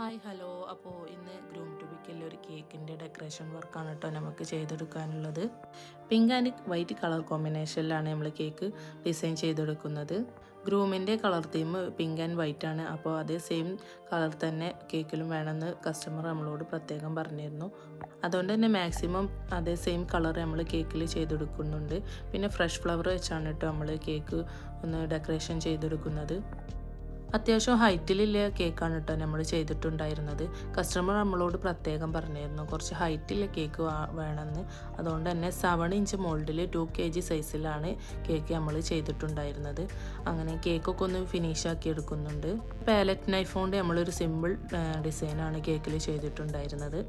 Hi hello. അപ്പോൾ ഇന്ന് groom to ബിക്കുള്ള ഒരു കേക്കിൻ്റെ ഡെക്കറേഷൻ വർക്കാണ് കേട്ടോ നമുക്ക് ചെയ്തെടുക്കാനുള്ളത്. പിങ്ക് ആൻഡ് വൈറ്റ് കളർ കോമ്പിനേഷനിലാണ് നമ്മൾ കേക്ക് ഡിസൈൻ ചെയ്തെടുക്കുന്നത്. ഗ്രൂമിൻ്റെ colour theme pink and white ആണ്. അപ്പോൾ അതേ സെയിം കളർ തന്നെ കേക്കിലും വേണമെന്ന് കസ്റ്റമർ നമ്മളോട് പ്രത്യേകം പറഞ്ഞിരുന്നു. അതുകൊണ്ട് തന്നെ മാക്സിമം അതേ സെയിം കളർ നമ്മൾ കേക്കിൽ ചെയ്തെടുക്കുന്നുണ്ട്. പിന്നെ ഫ്രഷ് ഫ്ലവർ വെച്ചാണ് കേട്ടോ നമ്മൾ കേക്ക് ഒന്ന് ഡെക്കറേഷൻ ചെയ്തെടുക്കുന്നത്. അത്യാവശ്യം ഹൈറ്റിലുള്ള കേക്കാണ് കേട്ടോ നമ്മൾ ചെയ്തിട്ടുണ്ടായിരുന്നത്. കസ്റ്റമർ നമ്മളോട് പ്രത്യേകം പറഞ്ഞിരുന്നു കുറച്ച് ഹൈറ്റുള്ള കേക്ക് വേണമെന്ന്. അതുകൊണ്ട് തന്നെ 7 ഇഞ്ച് മോൾഡിൽ 2 kg സൈസിലാണ് കേക്ക് നമ്മൾ ചെയ്തിട്ടുണ്ടായിരുന്നത്. അങ്ങനെ കേക്കൊക്കെ ഒന്ന് ഫിനിഷ് ആക്കി എടുക്കുന്നുണ്ട്. പാലറ്റ് നൈഫ് കൊണ്ട് നമ്മളൊരു സിമ്പിൾ ഡിസൈനാണ് കേക്കിൽ ചെയ്തിട്ടുണ്ടായിരുന്നത്.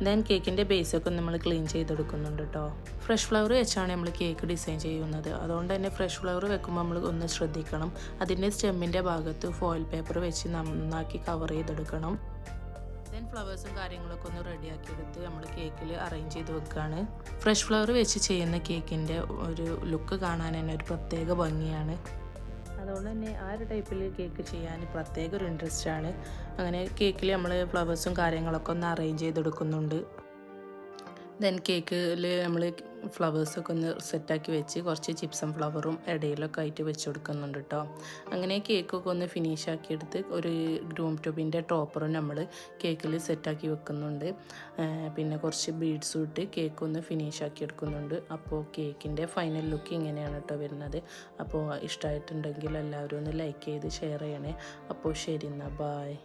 ദെൻ കേക്കിൻ്റെ ബേസൊക്കെ നമ്മൾ ക്ലീൻ ചെയ്തെടുക്കുന്നുണ്ട് കേട്ടോ. ഫ്രഷ് ഫ്ലവർ വെച്ചാണ് നമ്മൾ കേക്ക് ഡിസൈൻ ചെയ്യുന്നത്. അതുകൊണ്ട് തന്നെ ഫ്രഷ് ഫ്ലവർ വെക്കുമ്പോൾ നമ്മൾ ഒന്ന് ശ്രദ്ധിക്കണം. അതിൻ്റെ സ്റ്റെമ്മിൻ്റെ ഭാഗത്ത് ഫോയിൽ പേപ്പർ വെച്ച് നന്നാക്കി കവർ ചെയ്തെടുക്കണം. ദെൻ ഫ്ലവേഴ്സും കാര്യങ്ങളൊക്കെ ഒന്ന് റെഡിയാക്കി എടുത്ത് നമ്മൾ കേക്കിൽ അറേഞ്ച് ചെയ്ത് വെക്കുകയാണ്. ഫ്രഷ് ഫ്ലവർ വെച്ച് ചെയ്യുന്ന കേക്കിൻ്റെ ഒരു ലുക്ക് കാണാൻ തന്നെ ഒരു പ്രത്യേക ഭംഗിയാണ്. അതുകൊണ്ട് തന്നെ ആ ഒരു ടൈപ്പിൽ കേക്ക് ചെയ്യാൻ പ്രത്യേക ഒരു ഇൻട്രസ്റ്റ് ആണ്. അങ്ങനെ കേക്കിൽ നമ്മൾ ഫ്ലവേഴ്സും കാര്യങ്ങളൊക്കെ ഒന്ന് അറേഞ്ച് ചെയ്തെടുക്കുന്നുണ്ട്. ദെൻ കേക്കിൽ നമ്മൾ ഫ്ലവേഴ്സൊക്കെ ഒന്ന് സെറ്റാക്കി വെച്ച് കുറച്ച് ചിപ്സും ഫ്ലവറും ഇടയിലൊക്കെ ആയിട്ട് വെച്ച് കൊടുക്കുന്നുണ്ട് കേട്ടോ. അങ്ങനെ കേക്കൊക്കെ ഒന്ന് ഫിനിഷ് ആക്കിയെടുത്ത് ഒരു ഗ്രൂം ട്യൂബിൻ്റെ ടോപ്പറും നമ്മൾ കേക്കിൽ സെറ്റാക്കി വെക്കുന്നുണ്ട്. പിന്നെ കുറച്ച് ബീഡ്സും ഇട്ട് കേക്ക് ഒന്ന് ഫിനിഷ് ആക്കി എടുക്കുന്നുണ്ട്. അപ്പോൾ കേക്കിൻ്റെ ഫൈനൽ ലുക്ക് ഇങ്ങനെയാണ് കേട്ടോ വരുന്നത്. അപ്പോൾ ഇഷ്ടമായിട്ടുണ്ടെങ്കിൽ എല്ലാവരും ഒന്ന് ലൈക്ക് ചെയ്ത് ഷെയർ ചെയ്യണേ. അപ്പോൾ ശരി എന്നാൽ ബായ്.